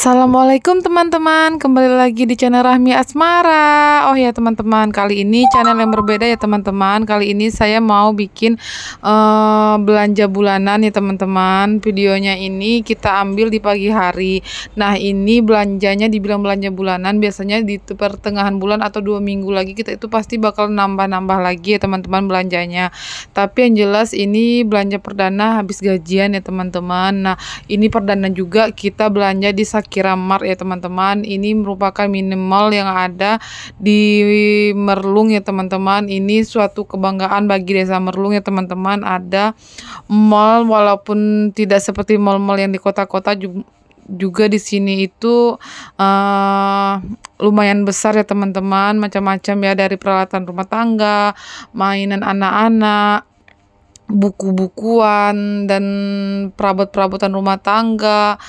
Assalamualaikum teman-teman, kembali lagi di channel Rahmi Asmara. Oh ya teman-teman, kali ini channel yang berbeda ya teman-teman. Kali ini saya mau bikin belanja bulanan ya teman-teman. Videonya ini kita ambil di pagi hari. Nah ini belanjanya dibilang belanja bulanan, biasanya di pertengahan bulan atau 2 minggu lagi kita itu pasti bakal nambah-nambah lagi ya teman-teman belanjanya. Tapi yang jelas ini belanja perdana habis gajian ya teman-teman. Nah ini perdana juga kita belanja di Shakira Mart ya teman-teman. Ini merupakan minimal yang ada di Merlung ya teman-teman. Ini suatu kebanggaan bagi desa Merlung ya teman-teman. Ada mall, walaupun tidak seperti mall-mall yang di kota-kota, juga di sini itu lumayan besar ya teman-teman. Macam-macam ya, dari peralatan rumah tangga, mainan anak-anak, buku-bukuan, dan perabot-perabotan rumah tangga,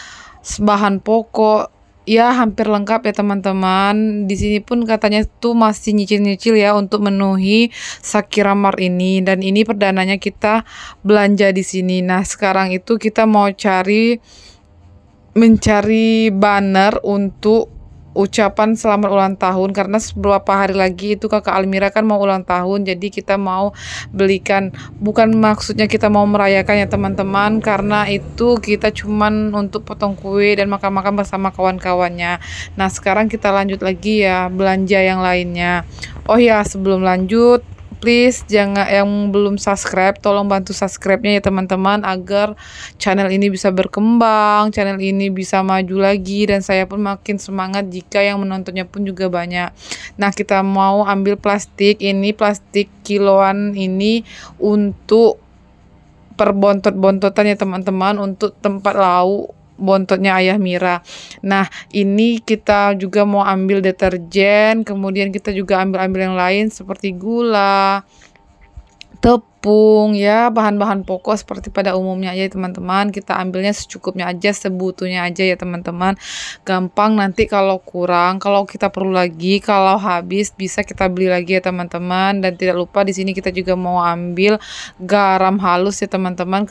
bahan pokok, ya hampir lengkap ya teman-teman. Di sini pun katanya tuh masih nyicil-nyicil ya untuk memenuhi Shakira Mart ini, dan ini perdananya kita belanja di sini. Nah sekarang itu kita mau mencari banner untuk ucapan selamat ulang tahun, karena beberapa hari lagi itu kakak Almira kan mau ulang tahun. Jadi kita mau belikan, bukan maksudnya kita mau merayakan ya teman-teman, karena itu kita cuman untuk potong kue dan makan-makan bersama kawan-kawannya. Nah sekarang kita lanjut lagi ya belanja yang lainnya. Oh ya sebelum lanjut, please jangan, yang belum subscribe tolong bantu subscribe-nya ya teman-teman, agar channel ini bisa berkembang, channel ini bisa maju lagi, dan saya pun makin semangat jika yang menontonnya pun juga banyak. Nah kita mau ambil plastik, ini plastik kiloan ini untuk perbontot-bontotan ya teman-teman, untuk tempat lauk bontotnya Ayah Mira. Nah ini kita juga mau ambil deterjen, kemudian kita juga ambil yang lain seperti gula, tepung, ya bahan-bahan pokok seperti pada umumnya aja teman-teman. Kita ambilnya secukupnya aja, sebutuhnya aja ya teman-teman. Gampang nanti kalau kurang, kalau kita perlu lagi, kalau habis bisa kita beli lagi ya teman-teman. Dan tidak lupa di sini kita juga mau ambil garam halus ya teman-teman.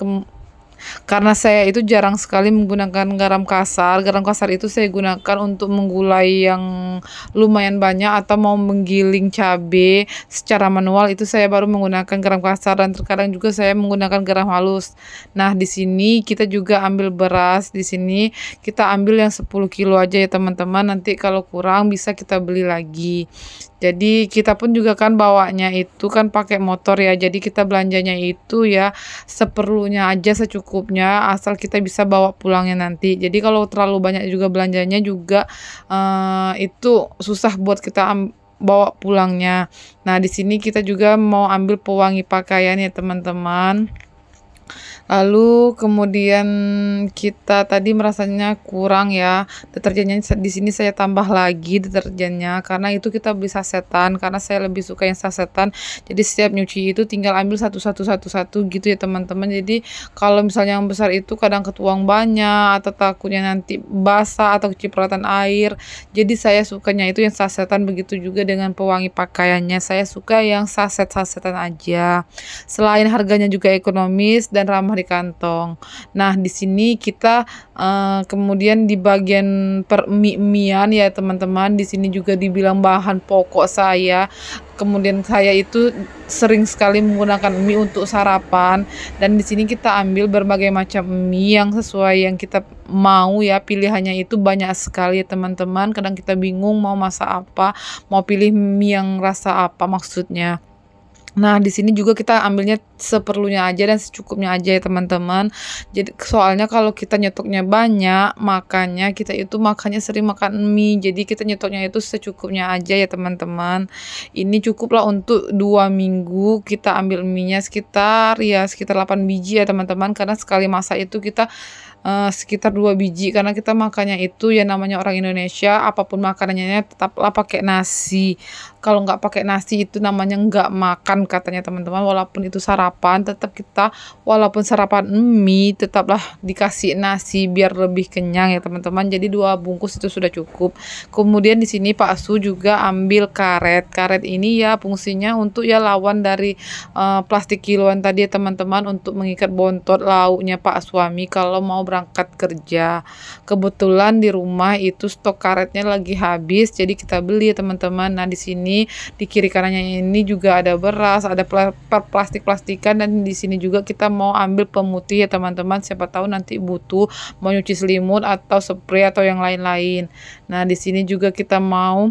Karena saya itu jarang sekali menggunakan garam kasar. Garam kasar itu saya gunakan untuk menggulai yang lumayan banyak atau mau menggiling cabai secara manual, itu saya baru menggunakan garam kasar, dan terkadang juga saya menggunakan garam halus. Nah, di sini kita juga ambil beras. Di sini kita ambil yang 10 kilo aja ya teman-teman. Nanti kalau kurang bisa kita beli lagi. Jadi kita pun juga kan bawanya itu kan pakai motor ya. Jadi kita belanjanya itu ya seperlunya aja, secukupnya, asal kita bisa bawa pulangnya nanti. Jadi kalau terlalu banyak juga belanjanya juga itu susah buat kita bawa pulangnya. Nah di sini kita juga mau ambil pewangi pakaian ya teman-teman. Lalu kemudian kita tadi merasanya kurang ya deterjennya, di sini saya tambah lagi deterjennya, karena itu kita beli sasetan, karena saya lebih suka yang sasetan. Jadi setiap nyuci itu tinggal ambil satu gitu ya teman-teman. Jadi kalau misalnya yang besar itu kadang ketuang banyak, atau takutnya nanti basah atau kecipratan air. Jadi saya sukanya itu yang sasetan. Begitu juga dengan pewangi pakaiannya, saya suka yang sasetan aja. Selain harganya juga ekonomis dan ramah di kantong. Nah di sini kita kemudian di bagian mie-mian ya teman-teman, di sini juga dibilang bahan pokok saya. Kemudian saya itu sering sekali menggunakan mie untuk sarapan, dan di sini kita ambil berbagai macam mie yang sesuai yang kita mau ya. Pilihannya itu banyak sekali ya teman-teman. Kadang kita bingung mau masak apa, mau pilih mie yang rasa apa maksudnya. Nah di sini juga kita ambilnya seperlunya aja dan secukupnya aja ya teman-teman. Jadi soalnya kalau kita nyetoknya banyak, makanya kita itu makannya sering makan mie. Jadi kita nyetoknya itu secukupnya aja ya teman-teman. Ini cukuplah untuk 2 minggu. Kita ambil mie-nya sekitar 8 biji ya teman-teman. Karena sekali masak itu kita sekitar 2 biji, karena kita makannya itu ya namanya orang Indonesia, apapun makanannya tetaplah pakai nasi. Kalau nggak pakai nasi itu namanya nggak makan katanya teman-teman. Walaupun itu sarapan, tetap kita walaupun sarapan mie tetaplah dikasih nasi biar lebih kenyang ya teman-teman. Jadi 2 bungkus itu sudah cukup. Kemudian di sini Pak Su juga ambil karet. Karet ini ya fungsinya untuk ya lawan dari plastik kiloan tadi ya teman-teman, untuk mengikat bontot lauknya Pak suami kalau mau berangkat kerja. Kebetulan di rumah itu stok karetnya lagi habis, jadi kita beli ya teman-teman. Nah, di sini di kiri kanannya ini juga ada beras, ada plastik-plastikan, dan di sini juga kita mau ambil pemutih ya teman-teman. Siapa tahu nanti butuh mau nyuci selimut atau spray atau yang lain-lain. Nah, di sini juga kita mau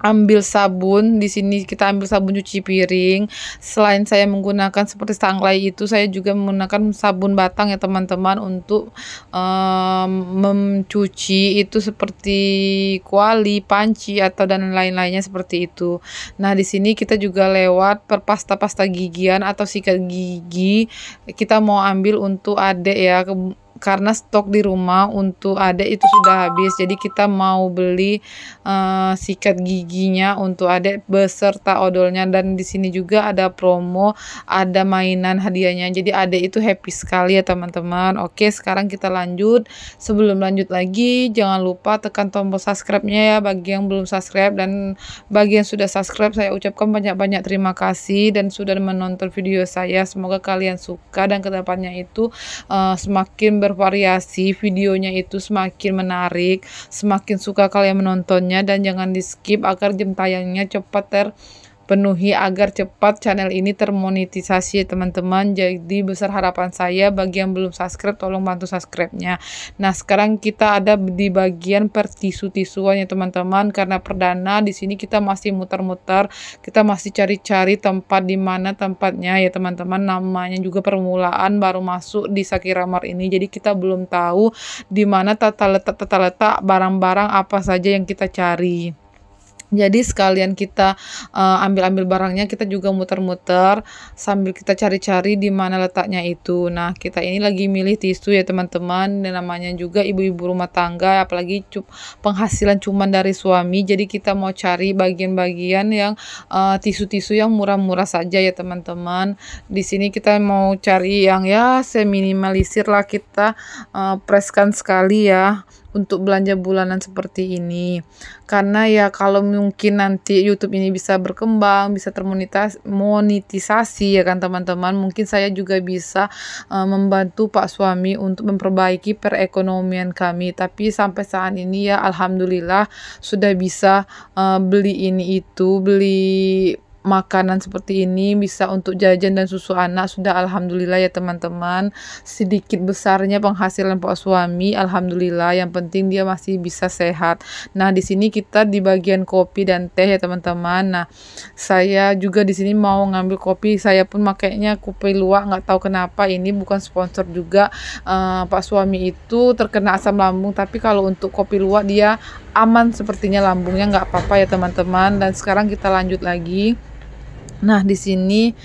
ambil sabun. Di sini kita ambil sabun cuci piring. Selain saya menggunakan seperti Sunlight itu, saya juga menggunakan sabun batang ya teman-teman untuk mencuci itu seperti kuali, panci atau dan lain-lainnya seperti itu. Nah, di sini kita juga lewat per pasta gigian atau sikat gigi. Kita mau ambil untuk adek ya, karena stok di rumah untuk adek itu sudah habis, jadi kita mau beli sikat giginya untuk adek beserta odolnya. Dan di sini juga ada promo, ada mainan hadiahnya, jadi adek itu happy sekali ya teman-teman. Oke, sekarang kita lanjut. Sebelum lanjut lagi, jangan lupa tekan tombol subscribe-nya ya bagi yang belum subscribe, dan bagi yang sudah subscribe saya ucapkan banyak-banyak terima kasih dan sudah menonton video saya. Semoga kalian suka dan kedepannya itu semakin bervariasi, videonya itu semakin menarik, semakin suka kalian menontonnya, dan jangan di skip agar jam tayangnya cepat terpenuhi, agar cepat channel ini termonetisasi teman-teman. Jadi besar harapan saya, bagi yang belum subscribe tolong bantu subscribe-nya. Nah, sekarang kita ada di bagian pertisu-tisuan ya teman-teman, karena perdana di sini kita masih muter-muter, kita masih cari-cari tempat di mana tempatnya ya teman-teman. Namanya juga permulaan, baru masuk di Shakira Mart ini, jadi kita belum tahu di mana tata letak barang-barang apa saja yang kita cari. Jadi sekalian kita ambil barangnya, kita juga muter-muter sambil kita cari-cari di mana letaknya itu. Nah, kita ini lagi milih tisu ya teman-teman, dan namanya juga ibu-ibu rumah tangga, apalagi penghasilan cuman dari suami. Jadi kita mau cari bagian-bagian yang tisu-tisu yang murah-murah saja ya teman-teman. Di sini kita mau cari yang ya seminimalisir lah, kita preskan sekali ya untuk belanja bulanan seperti ini. Karena ya kalau mungkin nanti YouTube ini bisa berkembang, bisa termonetisasi ya kan teman-teman, mungkin saya juga bisa membantu Pak suami untuk memperbaiki perekonomian kami. Tapi sampai saat ini ya alhamdulillah sudah bisa beli ini itu, beli makanan seperti ini, bisa untuk jajan dan susu anak, sudah alhamdulillah ya teman-teman. Sedikit besarnya penghasilan Pak suami alhamdulillah, yang penting dia masih bisa sehat. Nah, di sini kita di bagian kopi dan teh ya teman-teman. Nah, saya juga di sini mau ngambil kopi, saya pun makainya kopi luwak, nggak tahu kenapa, ini bukan sponsor juga. Pak suami itu terkena asam lambung, tapi kalau untuk kopi luwak dia aman sepertinya lambungnya, nggak apa-apa ya teman-teman. Dan sekarang kita lanjut lagi. Nah, di sini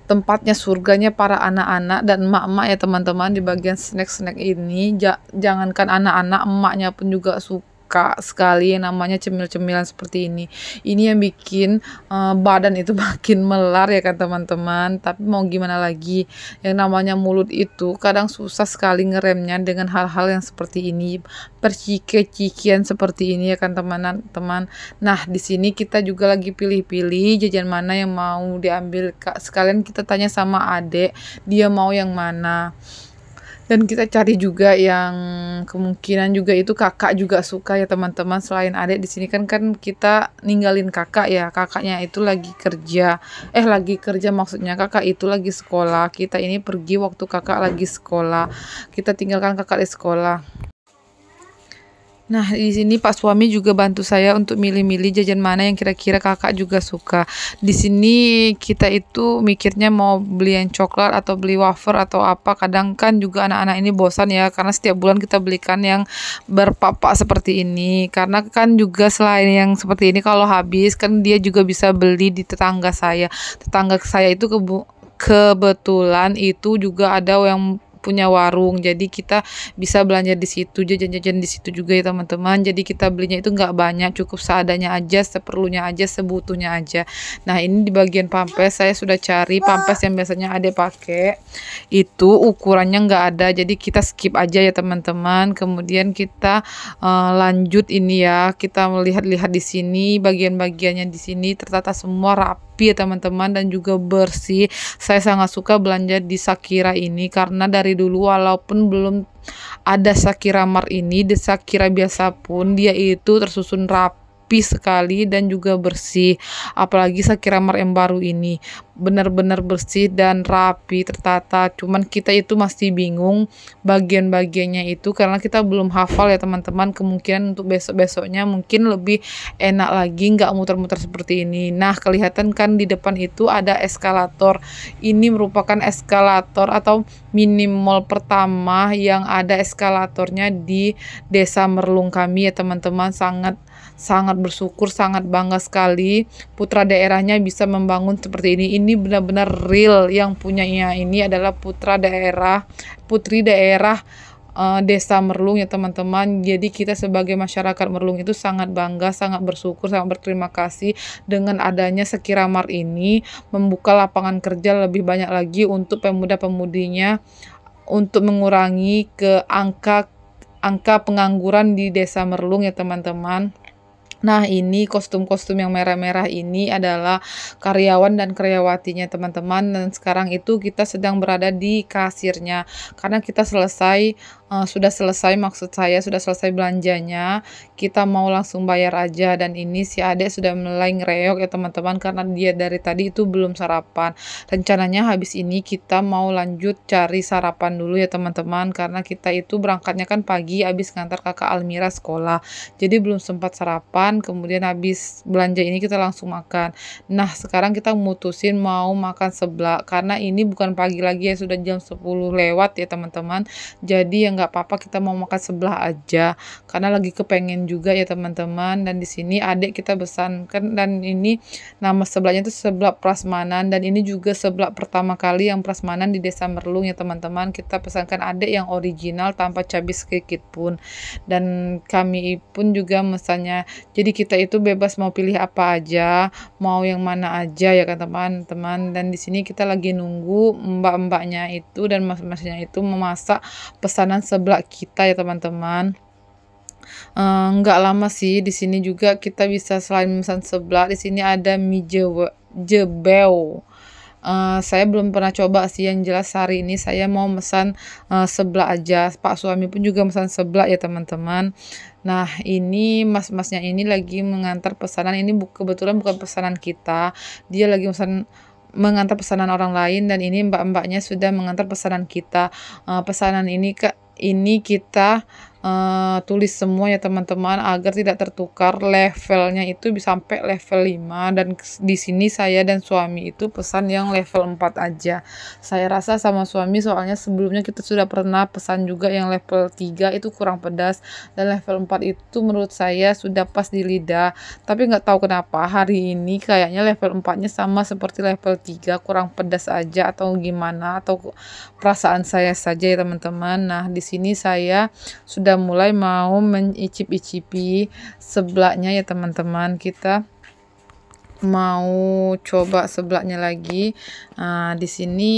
tempatnya surganya para anak-anak dan emak-emak ya teman-teman. Di bagian snack-snack ini jangankan anak-anak, emaknya pun juga suka sekali yang namanya cemil-cemilan seperti ini. Ini yang bikin badan itu makin melar ya kan teman-teman. Tapi mau gimana lagi, yang namanya mulut itu kadang susah sekali ngeremnya dengan hal-hal yang seperti ini, perciki-cikian seperti ini ya kan teman-teman. Nah, di sini kita juga lagi pilih-pilih jajan mana yang mau diambil. Sekalian kita tanya sama adek, dia mau yang mana. Dan kita cari juga yang kemungkinan juga itu kakak juga suka ya teman-teman. Selain adek, di sini kan kita ninggalin kakak ya, kakaknya itu lagi kerja, maksudnya kakak itu lagi sekolah. Kita ini pergi waktu kakak lagi sekolah, kita tinggalkan kakak di sekolah. Nah, di sini Pak suami juga bantu saya untuk milih-milih jajan mana yang kira-kira kakak juga suka. Di sini kita itu mikirnya mau beli yang coklat atau beli wafer atau apa. Kadang kan juga anak-anak ini bosan ya, karena setiap bulan kita belikan yang berpapak seperti ini. Karena kan juga selain yang seperti ini, kalau habis kan dia juga bisa beli di tetangga saya. Tetangga saya itu kebetulan itu juga ada yang punya warung, jadi kita bisa belanja di situ, jajan-jajan di situ juga ya teman-teman. Jadi kita belinya itu nggak banyak, cukup seadanya aja, seperlunya aja, sebutuhnya aja. Nah, ini di bagian pampers saya sudah cari pampers yang biasanya adek pakai, itu ukurannya nggak ada, jadi kita skip aja ya teman-teman. Kemudian kita lanjut ini ya, kita melihat-lihat di sini bagian-bagiannya, di sini tertata semua rapi rapi ya teman-teman, dan juga bersih. Saya sangat suka belanja di Shakira ini karena dari dulu walaupun belum ada Shakira Mart ini, di Shakira biasa pun dia itu tersusun rapi sekali dan juga bersih. Apalagi Shakira Mart yang baru ini benar-benar bersih dan rapi, tertata. Cuman kita itu masih bingung bagian-bagiannya itu karena kita belum hafal ya teman-teman. Kemungkinan untuk besok-besoknya mungkin lebih enak lagi, nggak muter-muter seperti ini. Nah, kelihatan kan di depan itu ada eskalator. Ini merupakan eskalator atau mini mall pertama yang ada eskalatornya di Desa Merlung kami ya teman-teman. Sangat bersyukur, sangat bangga sekali putra daerahnya bisa membangun seperti ini. Ini benar-benar real, yang punyanya ini adalah putri daerah Desa Merlung ya teman-teman. Jadi kita sebagai masyarakat Merlung itu sangat bangga, sangat bersyukur, sangat berterima kasih dengan adanya Shakira Mart ini, membuka lapangan kerja lebih banyak lagi untuk pemuda-pemudinya, untuk mengurangi angka pengangguran di Desa Merlung ya teman-teman. Nah, ini kostum-kostum yang merah-merah ini adalah karyawan dan karyawatinya teman-teman, dan sekarang itu kita sedang berada di kasirnya karena kita sudah selesai, maksud saya sudah selesai belanjanya. Kita mau langsung bayar aja, dan ini si adek sudah mulai ngereok ya teman-teman karena dia dari tadi itu belum sarapan. Rencananya habis ini kita mau lanjut cari sarapan dulu ya teman-teman, karena kita itu berangkatnya kan pagi habis ngantar kakak Almira sekolah, jadi belum sempat sarapan. Kemudian habis belanja ini kita langsung makan. Nah, sekarang kita mutusin mau makan seblak karena ini bukan pagi lagi ya, sudah jam 10 lewat ya teman-teman. Jadi ya nggak apa-apa, kita mau makan sebelah aja karena lagi kepengen juga ya teman-teman. Dan di sini adik kita pesankan, dan ini nama sebelahnya itu seblak prasmanan, dan ini juga seblak pertama kali yang prasmanan di Desa Merlung ya teman-teman. Kita pesankan adik yang original tanpa cabai sedikit pun, dan kami pun juga mesannya. Jadi kita itu bebas mau pilih apa aja, mau yang mana aja ya kan teman-teman. Dan di sini kita lagi nunggu mbak-mbaknya itu dan mas-masnya itu memasak pesanan seblak kita ya teman-teman. Nggak lama sih, di sini juga kita bisa selain pesan seblak, di sini ada mie jebeu. Saya belum pernah coba sih, yang jelas hari ini saya mau pesan seblak aja. Pak suami pun juga pesan seblak ya teman-teman. Nah, ini mas-masnya ini lagi mengantar pesanan. Ini kebetulan bukan pesanan kita, dia lagi mengantar pesanan orang lain, dan ini mbak-mbaknya sudah mengantar pesanan kita. Pesanan ini kita tulis semua ya teman-teman agar tidak tertukar. Levelnya itu bisa sampai level 5, dan di sini saya dan suami itu pesan yang level 4 aja. Saya rasa sama suami, soalnya sebelumnya kita sudah pernah pesan juga yang level 3 itu kurang pedas, dan level 4 itu menurut saya sudah pas di lidah. Tapi nggak tahu kenapa hari ini kayaknya level 4-nya sama seperti level 3, kurang pedas aja atau gimana, atau perasaan saya saja ya teman-teman. Nah, di sini saya sudah mulai mau mencicip-icipi seblaknya ya teman-teman. Kita mau coba seblaknya lagi. Di sini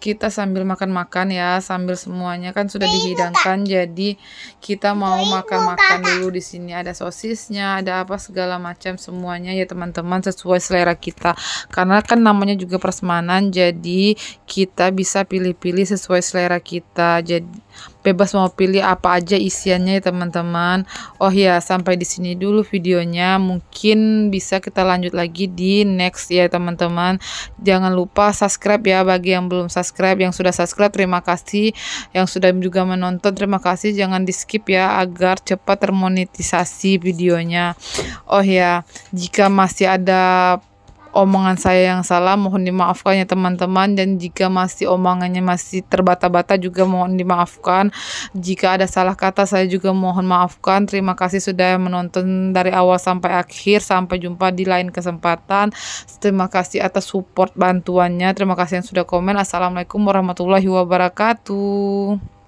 kita sambil makan-makan ya, sambil semuanya kan sudah dihidangkan, jadi kita mau makan-makan dulu. Di sini ada sosisnya, ada apa segala macam semuanya ya teman-teman, sesuai selera kita. Karena kan namanya juga prasmanan, jadi kita bisa pilih-pilih sesuai selera kita. Jadi bebas mau pilih apa aja isiannya ya teman-teman. Oh ya, sampai di sini dulu videonya. Mungkin bisa kita lanjut lagi di next ya teman-teman. Jangan lupa subscribe ya bagi yang belum subscribe. Yang sudah subscribe terima kasih, yang sudah juga menonton terima kasih. Jangan di skip ya agar cepat termonetisasi videonya. Oh ya, jika masih ada omongan saya yang salah mohon dimaafkan ya teman-teman, dan jika masih omongannya masih terbata-bata juga mohon dimaafkan. Jika ada salah kata saya juga mohon maafkan. Terima kasih sudah menonton dari awal sampai akhir. Sampai jumpa di lain kesempatan. Terima kasih atas support bantuannya, terima kasih yang sudah komen. Assalamualaikum warahmatullahi wabarakatuh.